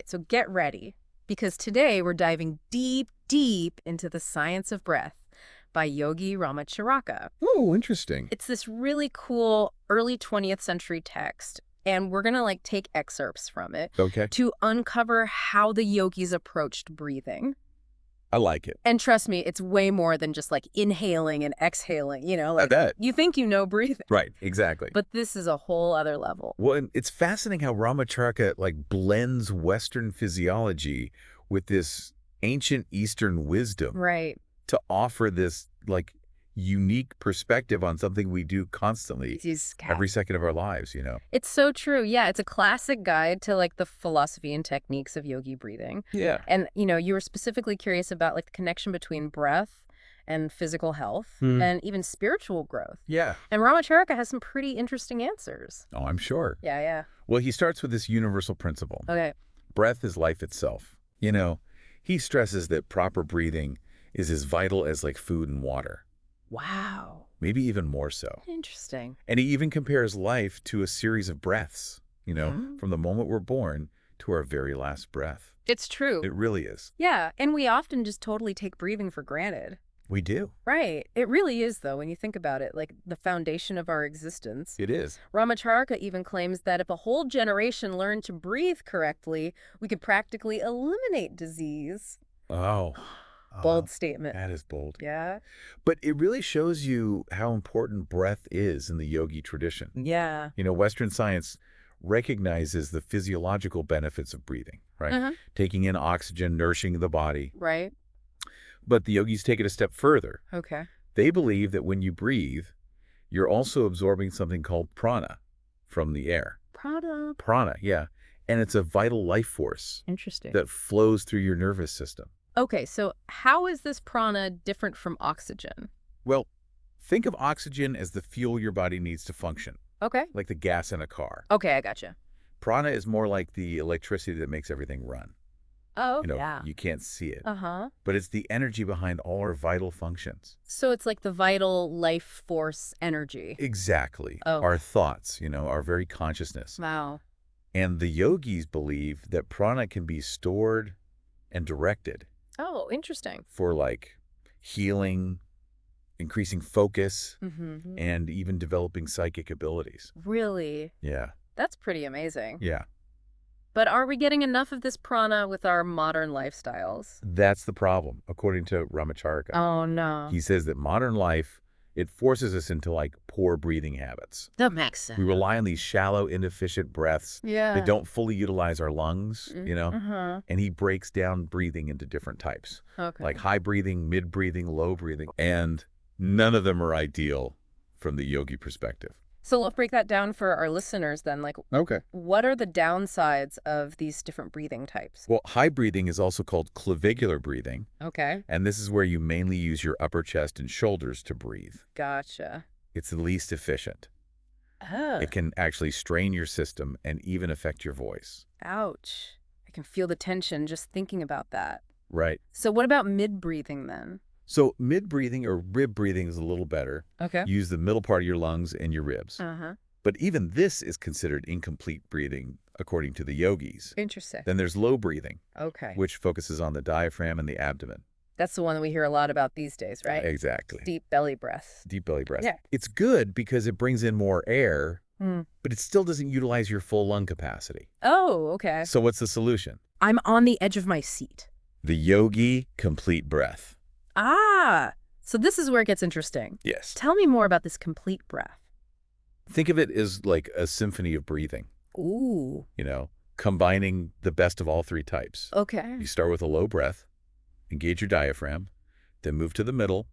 right, so get ready, because today we're diving deep, deep into the science of breath by Yogi Ramacharaka. Oh, interesting. It's this really cool early 20th century text, and we're going to take excerpts from it Okay. to uncover how the yogis approached breathing. I like it. And trust me, it's way more than just inhaling and exhaling, I bet. you think you know breathing. Right, exactly. But this is a whole other level. Well, and it's fascinating how Ramacharaka blends Western physiology with this ancient Eastern wisdom Right. to offer this unique perspective on something we do constantly every second of our lives, It's so true. Yeah, it's a classic guide to the philosophy and techniques of yogi breathing. Yeah. And, you were specifically curious about the connection between breath and physical health and even spiritual growth. Yeah. And Ramacharaka has some pretty interesting answers. Oh, I'm sure. Yeah, yeah. Well, he starts with this universal principle. Okay. Breath is life itself. He stresses that proper breathing is as vital as food and water. Wow. Maybe even more so. Interesting. And he even compares life to a series of breaths, from the moment we're born to our very last breath. It's true. It really is. Yeah, and we often just totally take breathing for granted. We do. Right. It really is, though, when you think about it, the foundation of our existence. It is. Ramacharaka even claims that if a whole generation learned to breathe correctly, we could practically eliminate disease. Oh. Bold statement. That is bold. Yeah? But it really shows you how important breath is in the yogi tradition. Yeah. Western science recognizes the physiological benefits of breathing, right? Taking in oxygen, nourishing the body. Right. But the yogis take it a step further. Okay. They believe that when you breathe, you're also absorbing something called prana from the air. Prana, yeah. And it's a vital life force. Interesting. That flows through your nervous system. Okay, so how is this prana different from oxygen? Well, think of oxygen as the fuel your body needs to function. Okay. Like the gas in a car. Okay, I gotcha. Prana is more like the electricity that makes everything run. Oh, yeah. You can't see it. Uh-huh. But it's the energy behind all our vital functions. So it's the vital life force energy. Exactly. Oh. Our thoughts, our very consciousness. Wow. And the yogis believe that prana can be stored and directed. Oh, interesting. For healing, increasing focus, and even developing psychic abilities. Really? Yeah. That's pretty amazing. Yeah. But are we getting enough of this prana with our modern lifestyles? That's the problem, according to Ramacharaka. Oh, no. He says that modern life, it forces us into poor breathing habits. That makes sense. We rely on these shallow, inefficient breaths that don't fully utilize our lungs, And he breaks down breathing into different types. Okay. High breathing, mid breathing, low breathing. And none of them are ideal from the yogi perspective. So let's break that down for our listeners then. Okay. What are the downsides of these different breathing types? Well, high breathing is also called clavicular breathing. Okay. And this is where you mainly use your upper chest and shoulders to breathe. Gotcha. It's the least efficient. Oh. It can actually strain your system and even affect your voice. Ouch. I can feel the tension just thinking about that. Right. So what about mid-breathing then? So mid-breathing or rib breathing is a little better. Okay. Use the middle part of your lungs and your ribs. Uh-huh. But even this is considered incomplete breathing, according to the yogis. Interesting. Then there's low breathing, Okay. which focuses on the diaphragm and the abdomen. That's the one that we hear a lot about these days, right? Exactly. Deep belly breaths. Deep belly breath. Yeah. It's good because it brings in more air, but it still doesn't utilize your full lung capacity. Oh, okay. So what's the solution? I'm on the edge of my seat. The yogi complete breath. Ah, so this is where it gets interesting. Yes. Tell me more about this complete breath. Think of it as like a symphony of breathing. Ooh. Combining the best of all three types. Okay. You start with a low breath, engage your diaphragm, then move to the middle,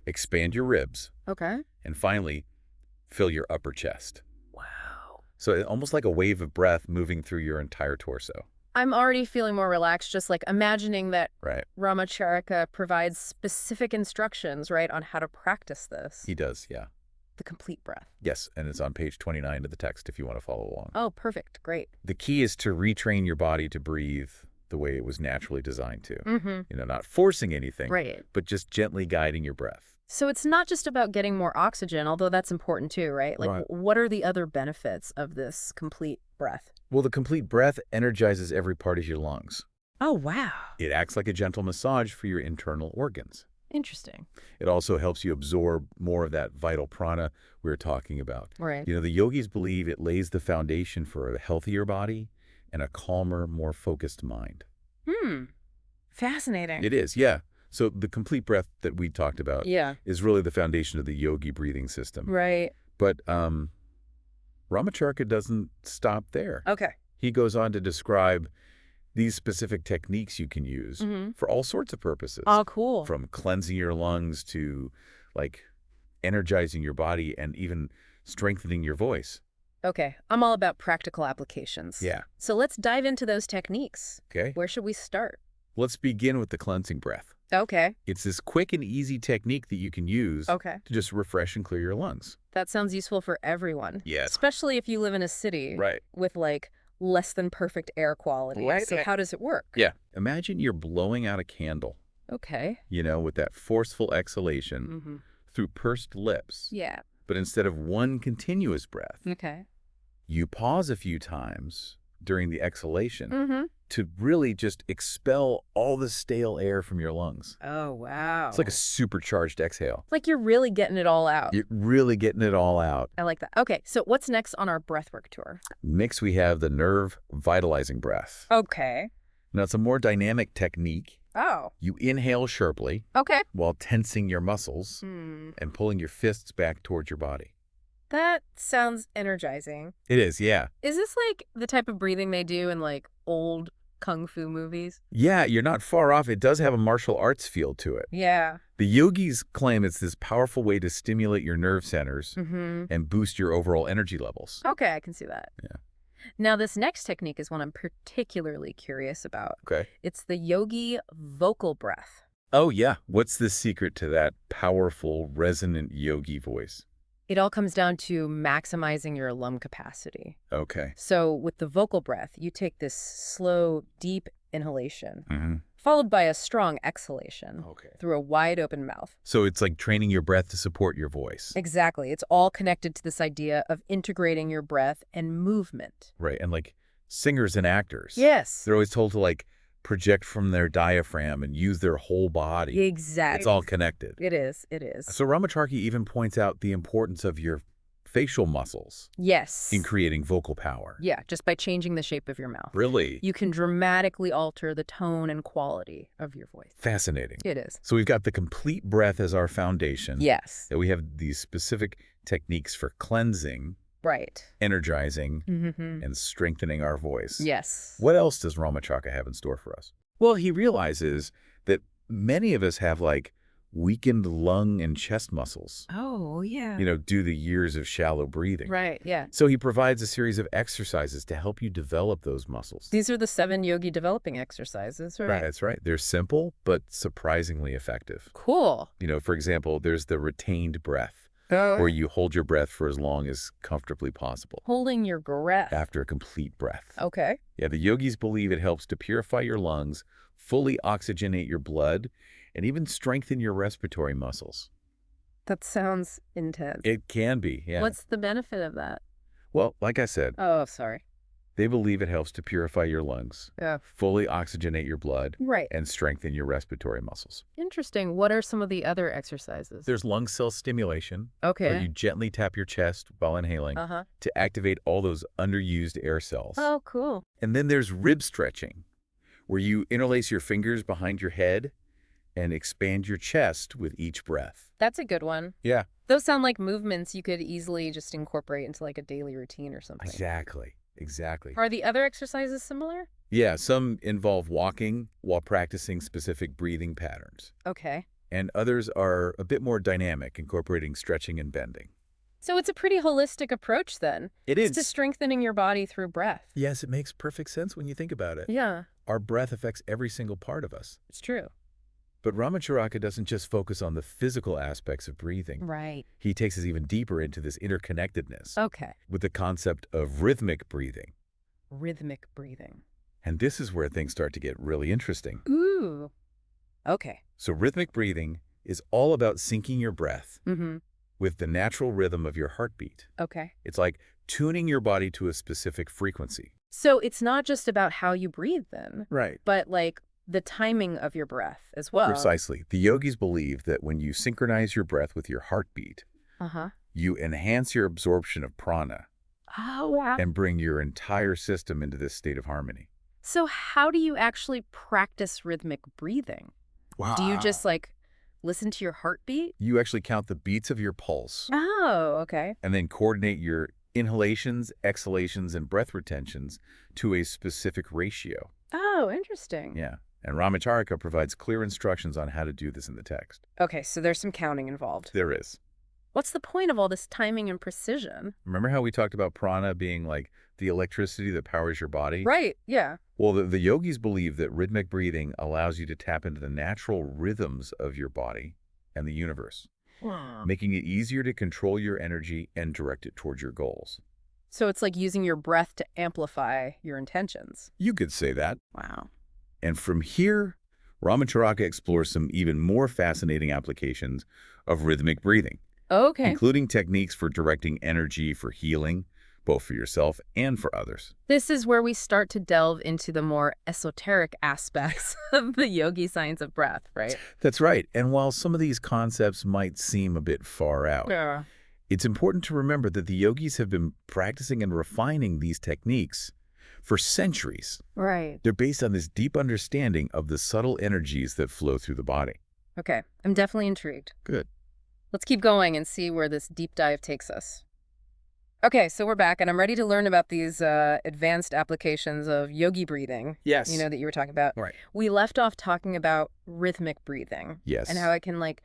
expand your ribs, Okay. and finally, fill your upper chest. Wow. So almost like a wave of breath moving through your entire torso. I'm already feeling more relaxed, just imagining that Right. Ramacharaka provides specific instructions, right, on how to practice this. He does, yeah. The complete breath. Yes, and it's on page 29 of the text if you want to follow along. Oh, perfect. Great. The key is to retrain your body to breathe the way it was naturally designed to. Mm-hmm. Not forcing anything, Right. but just gently guiding your breath. So it's not just about getting more oxygen, although that's important too, right? Right. What are the other benefits of this complete breath? Well, the complete breath energizes every part of your lungs. Oh, wow. It acts like a gentle massage for your internal organs. Interesting. It also helps you absorb more of that vital prana we were talking about. Right. The yogis believe it lays the foundation for a healthier body and a calmer, more focused mind. Fascinating. It is, yeah. So the complete breath that we talked about Yeah. is really the foundation of the yogi breathing system. Right. But Ramacharaka doesn't stop there. Okay. He goes on to describe these specific techniques you can use for all sorts of purposes. Oh, cool. From cleansing your lungs to, like, energizing your body and even strengthening your voice. Okay. I'm all about practical applications. Yeah. So let's dive into those techniques. Okay. Where should we start? Let's begin with the cleansing breath. Okay. It's this quick and easy technique that you can use Okay. to just refresh and clear your lungs. That sounds useful for everyone. Yes. Especially if you live in a city. Right. With, like, less than perfect air quality. Right. So how does it work? Yeah. Imagine you're blowing out a candle, Okay. with that forceful exhalation through pursed lips. Yeah. But instead of one continuous breath, Okay. you pause a few times during the exhalation to really just expel all the stale air from your lungs. Oh, wow. It's like a supercharged exhale. Like you're really getting it all out. You're really getting it all out. I like that. Okay, so what's next on our breathwork tour? Next, we have the nerve vitalizing breath. Okay. Now, it's a more dynamic technique. Oh. You inhale sharply Okay. while tensing your muscles and pulling your fists back towards your body. That sounds energizing. It is, yeah. Is this like the type of breathing they do in like old kung fu movies? Yeah, you're not far off. It does have a martial arts feel to it. Yeah. The yogis claim it's this powerful way to stimulate your nerve centers and boost your overall energy levels. Okay, I can see that. Yeah. Now, this next technique is one I'm particularly curious about. Okay. It's the yogi vocal breath. Oh, yeah. What's the secret to that powerful, resonant yogi voice? It all comes down to maximizing your lung capacity. Okay. So with the vocal breath, you take this slow, deep inhalation, followed by a strong exhalation through a wide open mouth. So it's like training your breath to support your voice. Exactly. It's all connected to this idea of integrating your breath and movement. Right. And like singers and actors. Yes. They're always told to like project from their diaphragm and use their whole body. Exactly. It's all connected. It is. It is. So Ramacharaka even points out the importance of your facial muscles Yes. in creating vocal power. Yeah, just by changing the shape of your mouth. Really? You can dramatically alter the tone and quality of your voice. Fascinating. It is. So we've got the complete breath as our foundation. Yes. That we have these specific techniques for cleansing, Right. energizing, and strengthening our voice. Yes. What else does Ramacharaka have in store for us? Well, he realizes that many of us have like weakened lung and chest muscles, Oh, yeah. due to years of shallow breathing. Right, yeah. So he provides a series of exercises to help you develop those muscles. These are the 7 yogi developing exercises, right? Right, that's right. They're simple, but surprisingly effective. Cool. For example, there's the retained breath, where you hold your breath for as long as comfortably possible Holding your breath. after a complete breath. Okay. Yeah, the yogis believe it helps to purify your lungs, fully oxygenate your blood, and even strengthen your respiratory muscles. That sounds intense. It can be, yeah. What's the benefit of that? Well, like I said, Oh, sorry. they believe it helps to purify your lungs, Yeah. fully oxygenate your blood, Right. and strengthen your respiratory muscles. Interesting. What are some of the other exercises? There's lung cell stimulation, Okay. where you gently tap your chest while inhaling Uh-huh. to activate all those underused air cells. Oh, cool. And then there's rib stretching, where you interlace your fingers behind your head and expand your chest with each breath. That's a good one. Yeah. Those sound like movements you could easily just incorporate into like a daily routine or something. Exactly. Exactly. Are the other exercises similar? Yeah, some involve walking while practicing specific breathing patterns. Okay. And others are a bit more dynamic, incorporating stretching and bending. So it's a pretty holistic approach then. It It's to strengthening your body through breath. Yes, it makes perfect sense when you think about it. Yeah, Our breath affects every single part of us. it's true. But Ramacharaka doesn't just focus on the physical aspects of breathing. Right. He takes us even deeper into this interconnectedness Okay. with the concept of rhythmic breathing. Rhythmic breathing. And this is where things start to get really interesting. Ooh. Okay. So rhythmic breathing is all about syncing your breath Mm-hmm. with the natural rhythm of your heartbeat. Okay. It's like tuning your body to a specific frequency. So it's not just about how you breathe then, Right. but like the timing of your breath as well. Precisely. The yogis believe that when you synchronize your breath with your heartbeat, you enhance your absorption of prana Oh, wow. and bring your entire system into this state of harmony. So how do you actually practice rhythmic breathing? Wow. Do you just like listen to your heartbeat? You actually count the beats of your pulse Oh, okay. and then coordinate your inhalations, exhalations, and breath retentions to a specific ratio. Oh, interesting. Yeah. And Ramacharaka provides clear instructions on how to do this in the text. Okay, so there's some counting involved. There is. What's the point of all this timing and precision? Remember how we talked about prana being like the electricity that powers your body? Right, yeah. Well, the yogis believe that rhythmic breathing allows you to tap into the natural rhythms of your body and the universe, making it easier to control your energy and direct it towards your goals. So it's like using your breath to amplify your intentions. You could say that. Wow. And from here, Ramacharaka explores some even more fascinating applications of rhythmic breathing, including techniques for directing energy for healing, both for yourself and for others. This is where we start to delve into the more esoteric aspects of the yogi science of breath, right? That's right. And while some of these concepts might seem a bit far out, it's important to remember that the yogis have been practicing and refining these techniques for centuries. Right. They're based on this deep understanding of the subtle energies that flow through the body. Okay, I'm definitely intrigued. Good. Let's keep going and see where this deep dive takes us. Okay, so we're back, and I'm ready to learn about these advanced applications of yogi breathing. Yes. You know, that you were talking about. Right. We left off talking about rhythmic breathing. Yes. And how it can, like,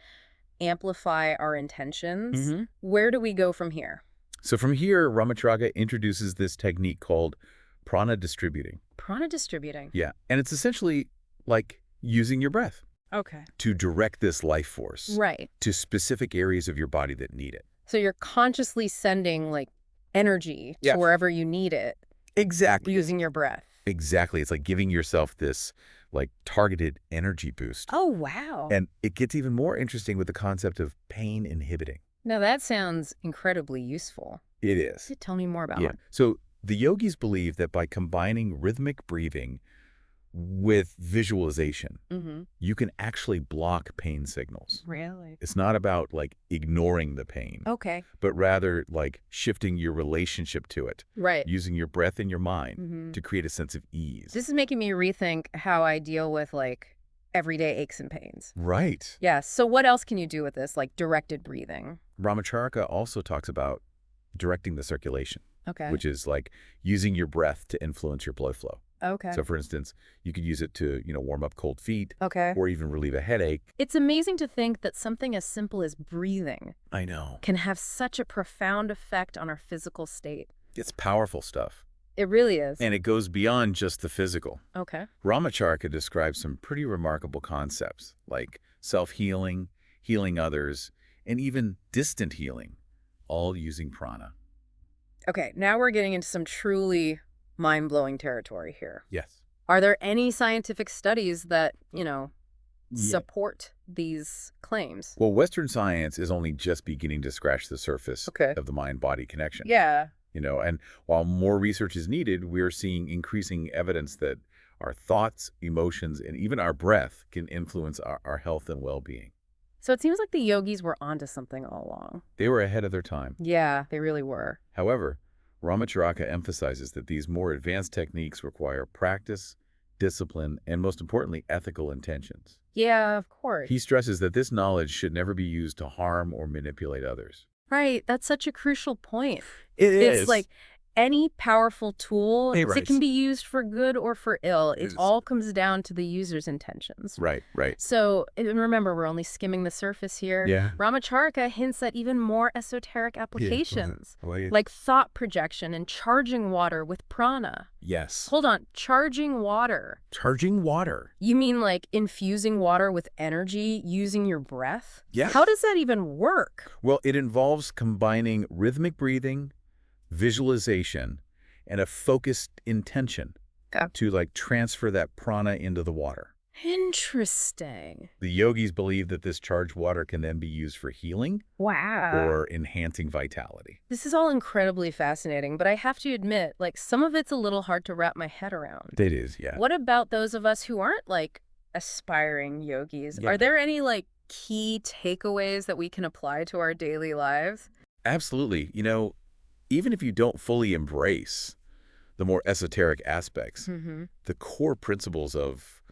amplify our intentions. Where do we go from here? So from here, Ramacharaka introduces this technique called prana distributing. Prana distributing. Yeah. And it's essentially like using your breath. Okay. To direct this life force. Right. To specific areas of your body that need it. So you're consciously sending, like, energy to wherever you need it. Exactly. Using your breath. Exactly. It's like giving yourself this, like, targeted energy boost. Oh, wow. And it gets even more interesting with the concept of pain inhibiting. Now, that sounds incredibly useful. It is. Tell me more about it. So the yogis believe that by combining rhythmic breathing with visualization, you can actually block pain signals. Really? It's not about like ignoring the pain, but rather like shifting your relationship to it. Right. Using your breath and your mind to create a sense of ease. This is making me rethink how I deal with like everyday aches and pains. Right. Yeah. So what else can you do with this, like directed breathing? Ramacharaka also talks about directing the circulation, which is like using your breath to influence your blood flow. So, for instance, you could use it to, warm up cold feet or even relieve a headache. It's amazing to think that something as simple as breathing can have such a profound effect on our physical state. It's powerful stuff. It really is. And it goes beyond just the physical. Ramacharaka describes some pretty remarkable concepts like self-healing, healing others, and even distant healing, all using prana. Okay, now we're getting into some truly mind-blowing territory here. Yes. Are there any scientific studies that, support these claims? Well, Western science is only just beginning to scratch the surface of the mind-body connection. Yeah. And while more research is needed, we're seeing increasing evidence that our thoughts, emotions, and even our breath can influence our health and well-being. So it seems like the yogis were onto something all along. They were ahead of their time. Yeah, they really were. However, Ramacharaka emphasizes that these more advanced techniques require practice, discipline, and most importantly, ethical intentions. Yeah, of course. He stresses that this knowledge should never be used to harm or manipulate others. Right. That's such a crucial point. It's like any powerful tool, it can be used for good or for ill. It all comes down to the user's intentions. Right. So, and remember, we're only skimming the surface here. Yeah. Ramacharaka hints at even more esoteric applications, like thought projection and charging water with prana. Yes. Hold on, charging water. Charging water? You mean like infusing water with energy using your breath? Yes. How does that even work? Well, it involves combining rhythmic breathing, visualization, and a focused intention to like transfer that prana into the water. Interesting. The yogis believe that this charged water can then be used for healing or enhancing vitality. This is all incredibly fascinating, but I have to admit, like, some of it's a little hard to wrap my head around. It is, yeah. What about those of us who aren't, like, aspiring yogis? Yeah. Are there any, like, key takeaways that we can apply to our daily lives? Absolutely. Even if you don't fully embrace the more esoteric aspects, the core principles of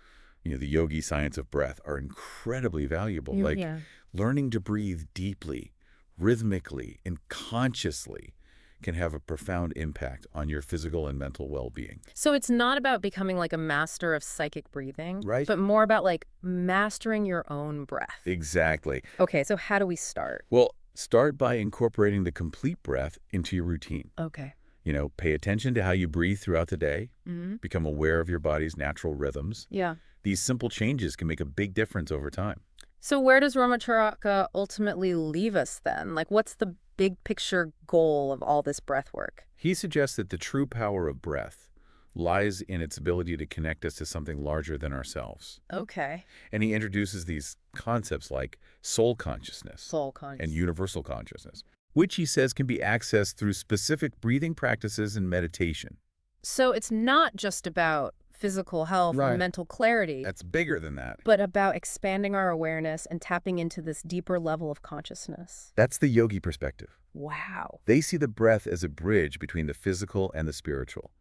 the yogi science of breath are incredibly valuable. Like learning to breathe deeply, rhythmically, and consciously can have a profound impact on your physical and mental well-being. So it's not about becoming like a master of psychic breathing, right? But more about like mastering your own breath. Exactly. Okay, so how do we start? Well, start by incorporating the complete breath into your routine. Okay. Pay attention to how you breathe throughout the day. Become aware of your body's natural rhythms. Yeah. These simple changes can make a big difference over time. So where does Ramacharaka ultimately leave us then? Like, what's the big picture goal of all this breath work? He suggests that the true power of breath lies in its ability to connect us to something larger than ourselves. Okay. And he introduces these concepts like soul consciousness and universal consciousness, which he says can be accessed through specific breathing practices and meditation. So it's not just about physical health or mental clarity. That's bigger than that. But about expanding our awareness and tapping into this deeper level of consciousness. That's the yogi perspective. Wow. They see the breath as a bridge between the physical and the spiritual,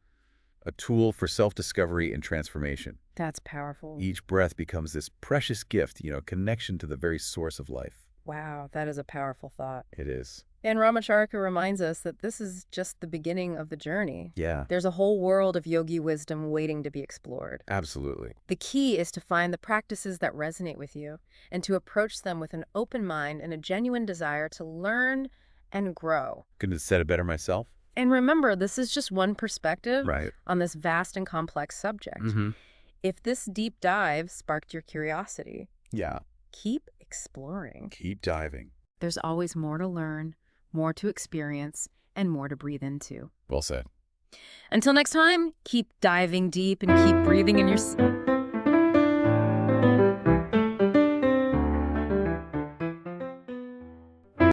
a tool for self-discovery and transformation. That's powerful. Each breath becomes this precious gift, connection to the very source of life. Wow, that is a powerful thought. It is. And Ramacharaka reminds us that this is just the beginning of the journey. Yeah. There's a whole world of yogi wisdom waiting to be explored. Absolutely. The key is to find the practices that resonate with you and to approach them with an open mind and a genuine desire to learn and grow. Couldn't have said it better myself. And remember, this is just one perspective on this vast and complex subject. If this deep dive sparked your curiosity, keep exploring. Keep diving. There's always more to learn, more to experience, and more to breathe into. Well said. Until next time, keep diving deep and keep breathing in your...